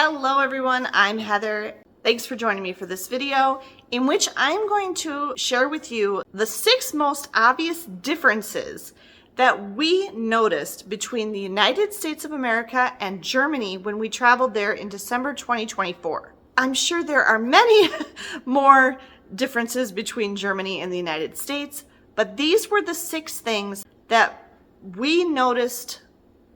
Hello everyone, I'm Heather. Thanks for joining me for this video in which I'm going to share with you the 6 most obvious differences that we noticed between the United States of America and Germany when we traveled there in December 2024. I'm sure there are many more differences between Germany and the United States, but these were the 6 things that we noticed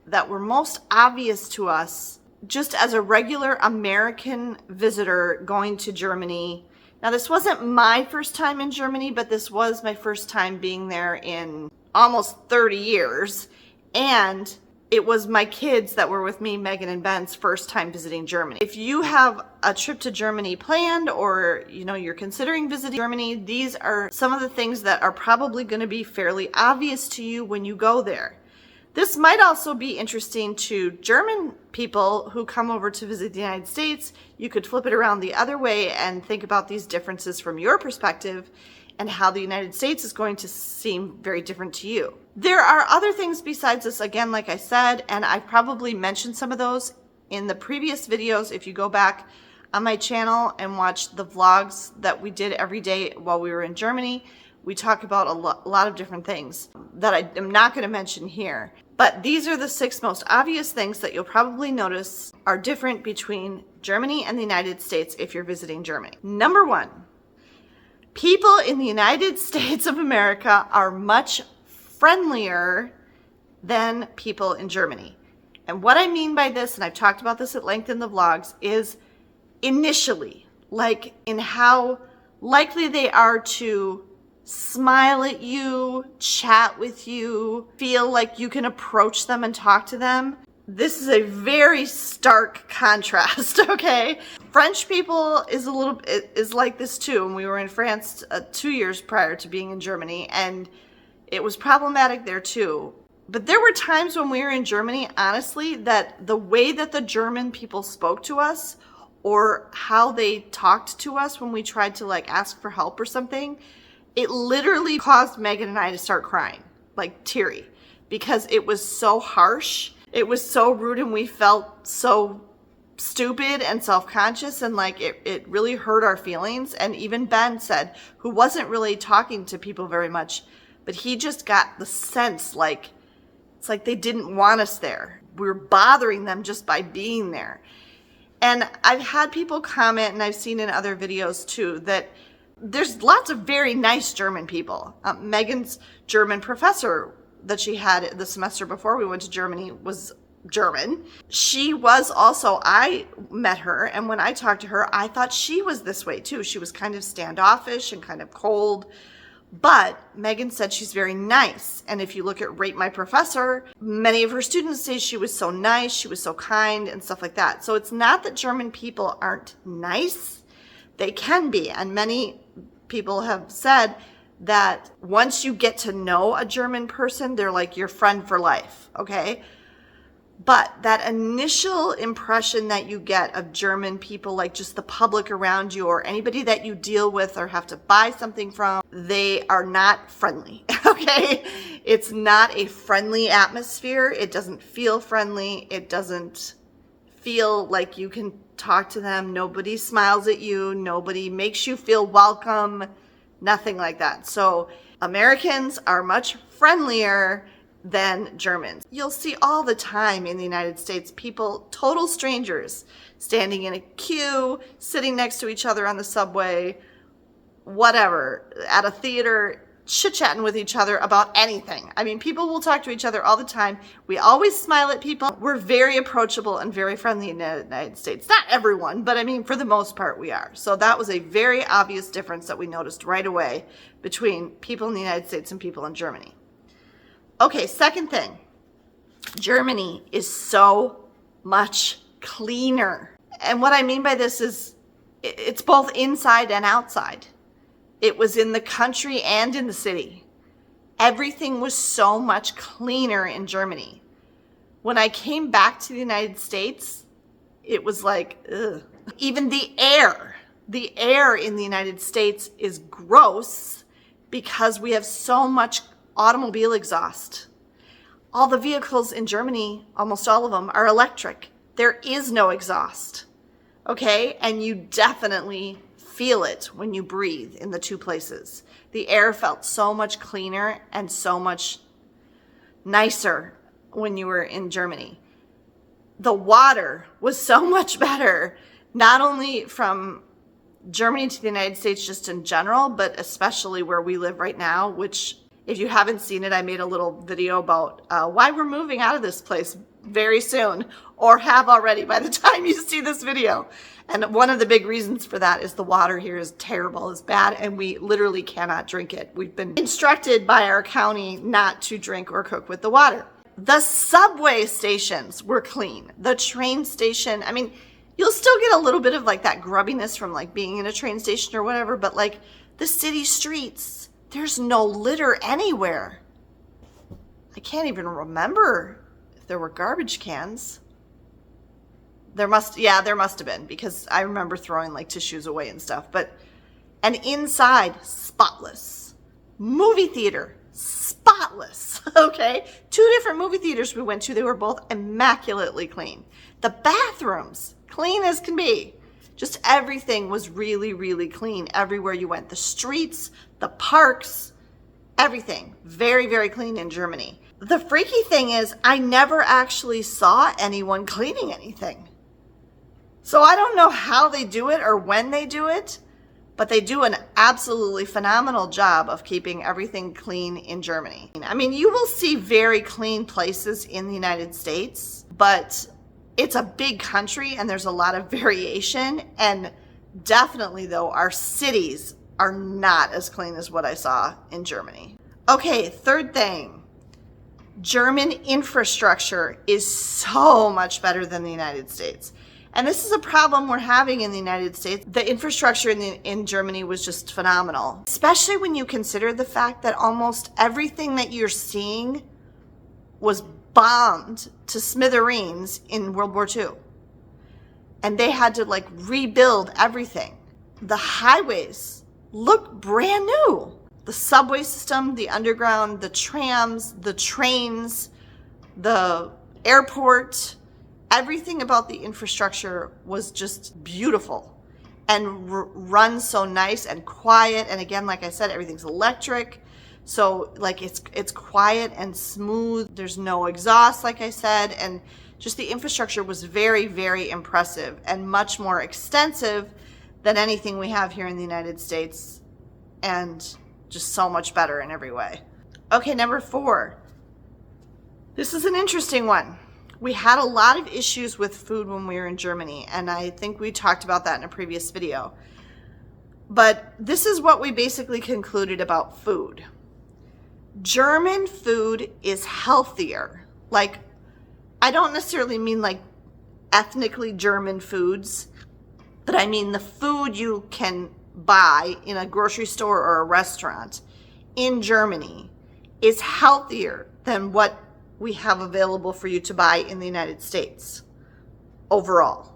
that were most obvious to us just as a regular American visitor going to Germany. Now, this wasn't my first time in Germany, but this was my first time being there in almost 30 years. And it was my kids that were with me, Megan and Ben's first time visiting Germany. If you have a trip to Germany planned or, you're considering visiting Germany, these are some of the things that are probably going to be fairly obvious to you when you go there. This might also be interesting to German people who come over to visit the United States. You could flip it around the other way and think about these differences from your perspective and how the United States is going to seem very different to you. There are other things besides this, again, like I said, and I've probably mentioned some of those in the previous videos. If you go back on my channel and watch the vlogs that we did every day while we were in Germany, we talk about a lot of different things that I am not going to mention here. But these are the 6 most obvious things that you'll probably notice are different between Germany and the United States if you're visiting Germany. Number 1, people in the United States of America are much friendlier than people in Germany. And what I mean by this, and I've talked about this at length in the vlogs, is initially, like in how likely they are to smile at you, chat with you, feel like you can approach them and talk to them. This is a very stark contrast, okay? French people is like this too. And we were in France 2 years prior to being in Germany, and it was problematic there too. But there were times when we were in Germany, honestly, that the way that the German people spoke to us or how they talked to us when we tried to ask for help or something, it literally caused Megan and I to start crying, like teary, because it was so harsh. It was so rude, and we felt so stupid and self-conscious, and it really hurt our feelings. And even Ben said, who wasn't really talking to people very much, but he just got the sense it's like they didn't want us there. We were bothering them just by being there. And I've had people comment, and I've seen in other videos too, that there's lots of very nice German people. Megan's German professor that she had the semester before we went to Germany was German. She was also, I met her, and when I talked to her, I thought she was this way too. She was kind of standoffish and kind of cold, but Megan said she's very nice. And if you look at Rate My Professor, many of her students say she was so nice, she was so kind and stuff like that. So it's not that German people aren't nice. They can be, and many people have said that once you get to know a German person, they're like your friend for life, okay? But that initial impression that you get of German people, like just the public around you or anybody that you deal with or have to buy something from, they are not friendly, okay? It's not a friendly atmosphere. It doesn't feel friendly. It doesn't feel like you can talk to them. Nobody smiles at you. Nobody makes you feel welcome. Nothing like that. So Americans are much friendlier than Germans. You'll see all the time in the United States, people, total strangers, standing in a queue, sitting next to each other on the subway, whatever, at a theater, chit-chatting with each other about anything. I mean, people will talk to each other all the time. We always smile at people. We're very approachable and very friendly in the United States. Not everyone, but I mean, for the most part, we are. So that was a very obvious difference that we noticed right away between people in the United States and people in Germany. Okay, second thing. Germany is so much cleaner. And what I mean by this is it's both inside and outside. It was in the country and in the city. Everything was so much cleaner in Germany. When I came back to the United States, it was like, ugh. Even the air in the United States is gross because we have so much automobile exhaust. All the vehicles in Germany, almost all of them, are electric. There is no exhaust. okay? And you definitely feel it when you breathe in the two places. The air felt so much cleaner and so much nicer when you were in Germany. The water was so much better, not only from Germany to the United States just in general, but especially where we live right now, which if you haven't seen it, I made a little video about why we're moving out of this place very soon, or have already by the time you see this video. And one of the big reasons for that is the water here is terrible, is bad, and we literally cannot drink it. We've been instructed by our county not to drink or cook with the water. The subway stations were clean. The train station, I mean, you'll still get a little bit of like that grubbiness from like being in a train station or whatever, but like the city streets, there's no litter anywhere. I can't even remember if there were garbage cans. There must have been, because I remember throwing like tissues away and stuff. And inside, spotless. Movie theater, spotless. Okay? 2 different movie theaters we went to, they were both immaculately clean. The bathrooms, clean as can be. Just everything was really, really clean everywhere you went. The streets, the parks, everything. Very, very clean in Germany. The freaky thing is, I never actually saw anyone cleaning anything. So I don't know how they do it or when they do it, but they do an absolutely phenomenal job of keeping everything clean in Germany. I mean, you will see very clean places in the United States, but it's a big country and there's a lot of variation. And definitely, though, our cities are not as clean as what I saw in Germany. Okay, third thing. German infrastructure is so much better than the United States. And this is a problem we're having in the United States. The infrastructure in Germany was just phenomenal, especially when you consider the fact that almost everything that you're seeing was bombed to smithereens in World War II. And they had to like rebuild everything. The highways look brand new. The subway system, the underground, the trams, the trains, the airport, everything about the infrastructure was just beautiful and run so nice and quiet. And again, like I said, everything's electric. So like it's quiet and smooth. There's no exhaust, like I said. And just the infrastructure was very, very impressive and much more extensive than anything we have here in the United States. And just so much better in every way. Okay, number 4. This is an interesting one. We had a lot of issues with food when we were in Germany, and I think we talked about that in a previous video. But this is what we basically concluded about food. German food is healthier. Like, I don't necessarily mean like ethnically German foods, but I mean the food you can buy in a grocery store or a restaurant in Germany is healthier than what we have available for you to buy in the United States overall.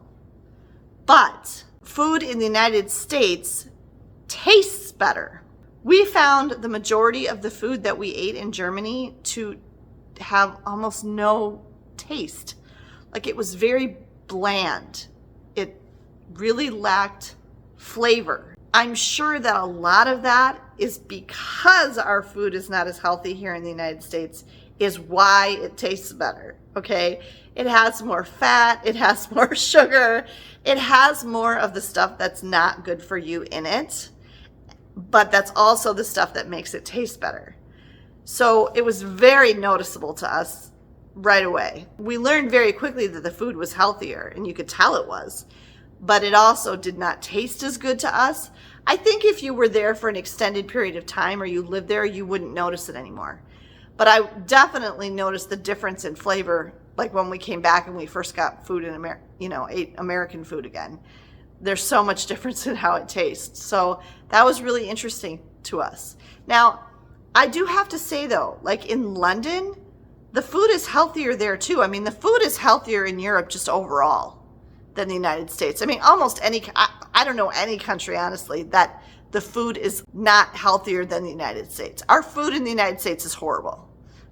But food in the United States tastes better. We found the majority of the food that we ate in Germany to have almost no taste. Like, it was very bland. It really lacked flavor. I'm sure that a lot of that is because our food is not as healthy here in the United States, is why it tastes better, okay? It has more fat, it has more sugar, it has more of the stuff that's not good for you in it, but that's also the stuff that makes it taste better. So it was very noticeable to us right away. We learned very quickly that the food was healthier, and you could tell it was, but it also did not taste as good to us. I think if you were there for an extended period of time or you lived there, you wouldn't notice it anymore. But I definitely noticed the difference in flavor, like when we came back and we first got food in ate American food again. There's so much difference in how it tastes. So that was really interesting to us. Now, I do have to say though, like in London, the food is healthier there too. I mean, the food is healthier in Europe just overall than the United States. I mean, almost I don't know any country, honestly, that the food is not healthier than the United States. Our food in the United States is horrible.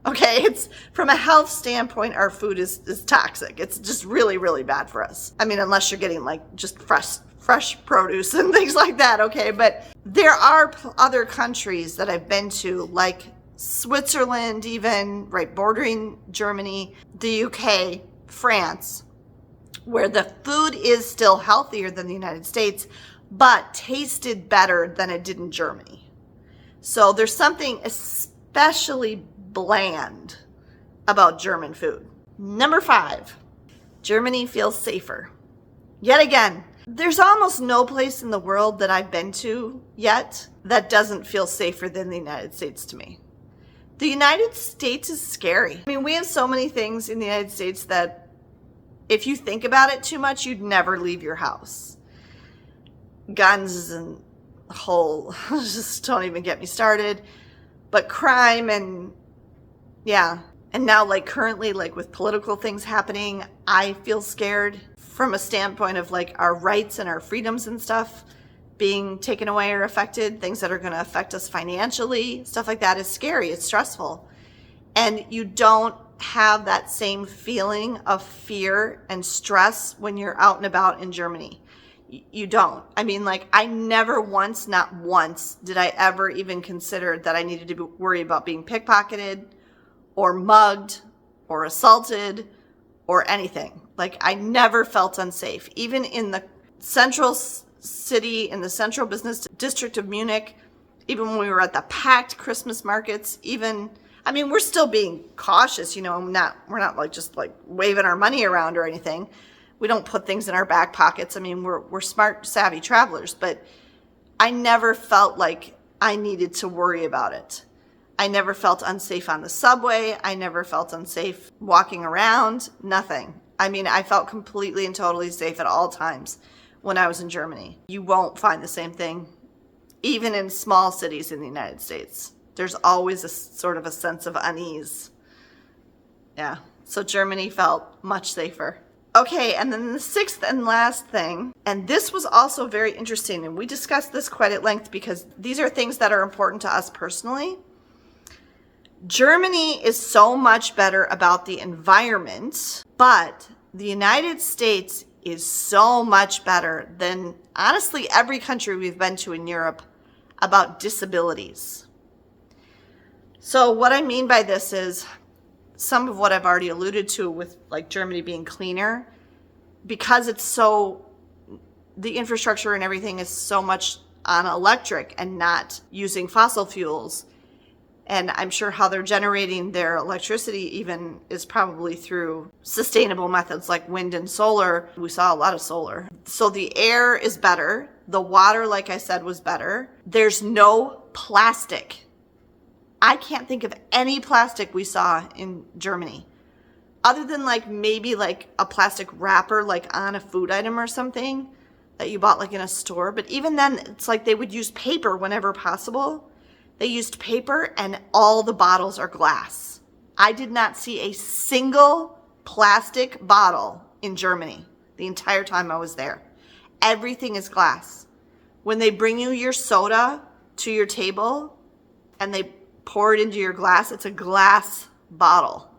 Okay, it's from a health standpoint, our food is toxic. It's just really, really bad for us. I mean, unless you're getting like just fresh produce and things like that, okay? But there are other countries that I've been to, like Switzerland even, right, bordering Germany, the UK, France, where the food is still healthier than the United States, but tasted better than it did in Germany. So there's something especially bland about German food. Number 5, Germany feels safer. Yet again, there's almost no place in the world that I've been to yet that doesn't feel safer than the United States to me. The United States is scary. I mean, we have so many things in the United States that if you think about it too much, you'd never leave your house. Guns and whole, just don't even get me started. But crime and yeah. And now like currently like with political things happening, I feel scared from a standpoint of like our rights and our freedoms and stuff being taken away or affected, things that are going to affect us financially, stuff like that is scary. It's stressful. And you don't have that same feeling of fear and stress when you're out and about in Germany. You don't. I mean, like, I never once, not once, did I ever even consider that I needed to worry about being pickpocketed or mugged or assaulted or anything. Like, I never felt unsafe. Even in the central city, in the central business district of Munich, even when we were at the packed Christmas markets, even, I mean, we're still being cautious, you know, we're not like just like waving our money around or anything. We don't put things in our back pockets. I mean, we're smart, savvy travelers, but I never felt like I needed to worry about it. I never felt unsafe on the subway. I never felt unsafe walking around, nothing. I mean, I felt completely and totally safe at all times when I was in Germany. You won't find the same thing, even in small cities in the United States. There's always a sort of a sense of unease. Yeah, so Germany felt much safer. Okay, and then the 6th and last thing, and this was also very interesting, and we discussed this quite at length because these are things that are important to us personally. Germany is so much better about the environment, but the United States is so much better than, honestly, every country we've been to in Europe about disabilities. So what I mean by this is some of what I've already alluded to with like Germany being cleaner, because it's so, the infrastructure and everything is so much on electric and not using fossil fuels. And I'm sure how they're generating their electricity even is probably through sustainable methods like wind and solar. We saw a lot of solar. So the air is better. The water, like I said, was better. There's no plastic. I can't think of any plastic we saw in Germany other than like maybe like a plastic wrapper like on a food item or something that you bought like in a store. But even then, it's like they would use paper whenever possible. They used paper and all the bottles are glass. I did not see a single plastic bottle in Germany the entire time I was there. Everything is glass. When they bring you your soda to your table and they pour it into your glass, it's a glass bottle.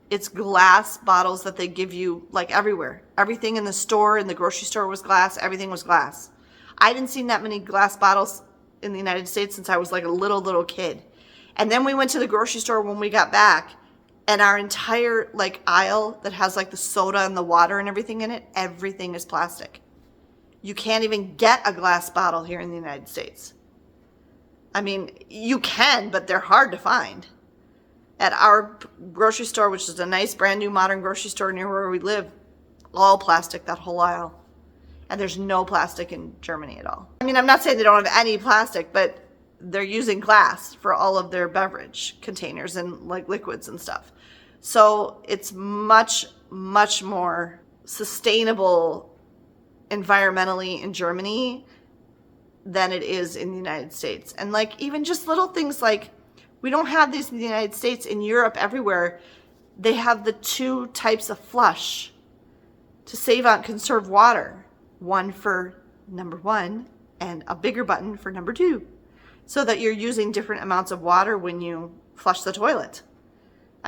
It's glass bottles that they give you like everywhere. Everything in the store, in the grocery store was glass. Everything was glass. I haven't seen that many glass bottles in the United States since I was like a little kid. And then we went to the grocery store when we got back, and our entire like aisle that has like the soda and the water and everything in it, everything is plastic. You can't even get a glass bottle here in the United States. I mean, you can, but they're hard to find. At our grocery store, which is a nice brand new modern grocery store near where we live, all plastic, that whole aisle. And there's no plastic in Germany at all. I mean, I'm not saying they don't have any plastic, but they're using glass for all of their beverage containers and like liquids and stuff. So it's much more sustainable environmentally in Germany than it is in the United States. And like even just little things like, we don't have these in the United States. In Europe, everywhere, they have the 2 types of flush to save on, conserve water. One for number 1 and a bigger button for number 2, so that you're using different amounts of water when you flush the toilet.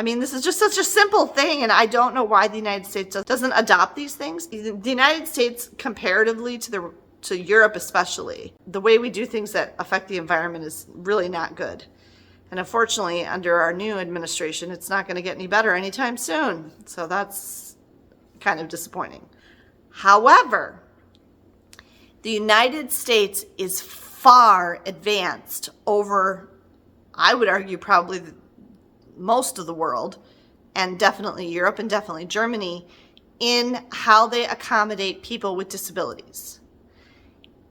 I mean, this is just such a simple thing, and I don't know why the United States doesn't adopt these things. The United States, comparatively to Europe especially, the way we do things that affect the environment is really not good. And unfortunately, under our new administration, it's not going to get any better anytime soon. So that's kind of disappointing. However, the United States is far advanced over, I would argue, probably most of the world, and definitely Europe and definitely Germany, in how they accommodate people with disabilities.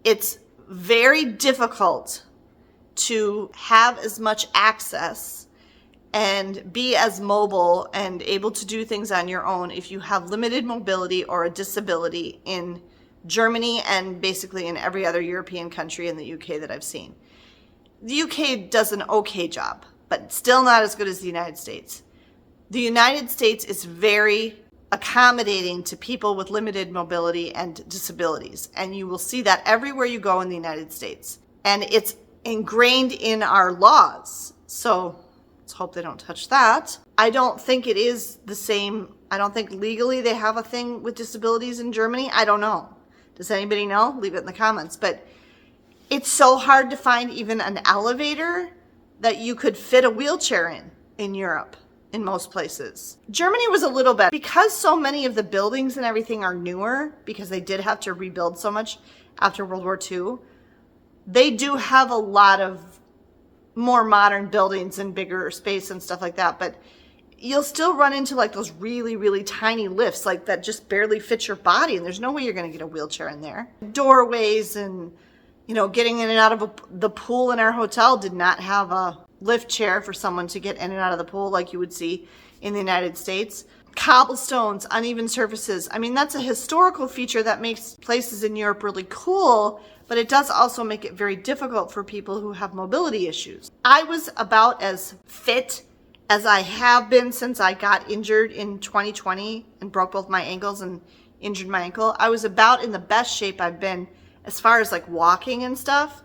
It's very difficult to have as much access and be as mobile and able to do things on your own if you have limited mobility or a disability in Germany and basically in every other European country in the UK that I've seen. The UK does an okay job, but still not as good as the United States. The United States is very accommodating to people with limited mobility and disabilities, and you will see that everywhere you go in the United States. And it's ingrained in our laws. So let's hope they don't touch that. I don't think it is the same. I don't think legally they have a thing with disabilities in Germany. I don't know. Does anybody know? Leave it in the comments. But it's so hard to find even an elevator that you could fit a wheelchair in Europe, in most places. Germany was a little better because so many of the buildings and everything are newer, because they did have to rebuild so much after World War II. They do have a lot of more modern buildings and bigger space and stuff like that, but you'll still run into like those really, really tiny lifts like that just barely fit your body, and there's no way you're going to get a wheelchair in there. Doorways and, you know, getting in and out of the pool in our hotel did not have a lift chair for someone to get in and out of the pool like you would see in the United States. Cobblestones, uneven surfaces. I mean, that's a historical feature that makes places in Europe really cool, but it does also make it very difficult for people who have mobility issues. I was about as fit as I have been since I got injured in 2020 and broke both my ankles and injured my ankle. I was about in the best shape I've been as far as like walking and stuff.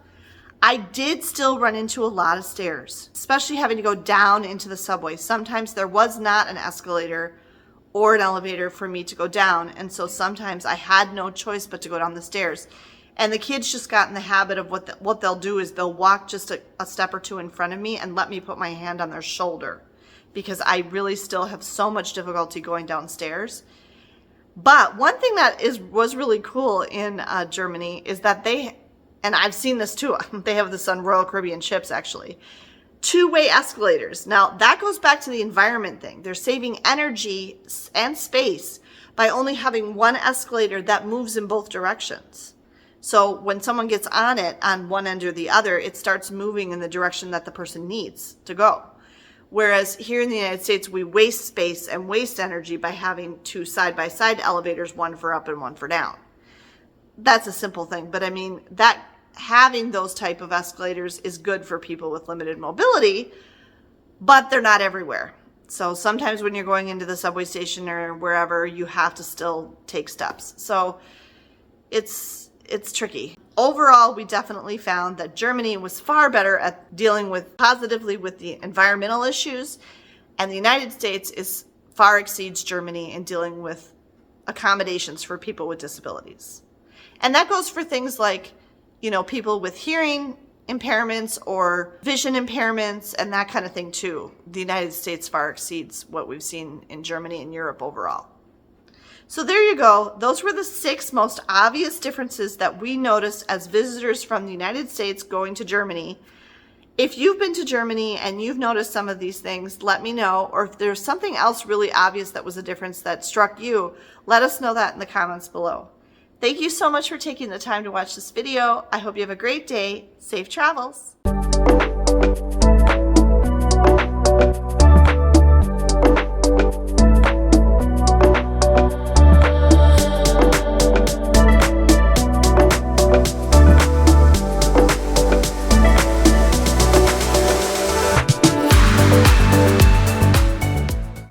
I did still run into a lot of stairs, especially having to go down into the subway. Sometimes there was not an escalator or an elevator for me to go down, and so sometimes I had no choice but to go down the stairs. And the kids just got in the habit of what they'll do is they'll walk just a step or two in front of me and let me put my hand on their shoulder, because I really still have so much difficulty going downstairs. But one thing that was really cool in Germany is that they, and I've seen this too, they have this on Royal Caribbean ships actually, two-way escalators. Now that goes back to the environment thing. They're saving energy and space by only having one escalator that moves in both directions. So when someone gets on it on one end or the other, it starts moving in the direction that the person needs to go. Whereas here in the United States, we waste space and waste energy by having two side-by-side elevators, one for up and one for down. That's a simple thing, but I mean, that having those type of escalators is good for people with limited mobility, but they're not everywhere. So sometimes when you're going into the subway station or wherever, you have to still take steps. So it's tricky. Overall, we definitely found that Germany was far better at dealing positively with the environmental issues, and the United States far exceeds Germany in dealing with accommodations for people with disabilities. And that goes for things like, you know, people with hearing impairments or vision impairments and that kind of thing too. The United States far exceeds what we've seen in Germany and Europe overall. So there you go. Those were the 6 most obvious differences that we noticed as visitors from the United States going to Germany. If you've been to Germany and you've noticed some of these things, let me know. Or if there's something else really obvious that was a difference that struck you, let us know that in the comments below. Thank you so much for taking the time to watch this video. I hope you have a great day. Safe travels.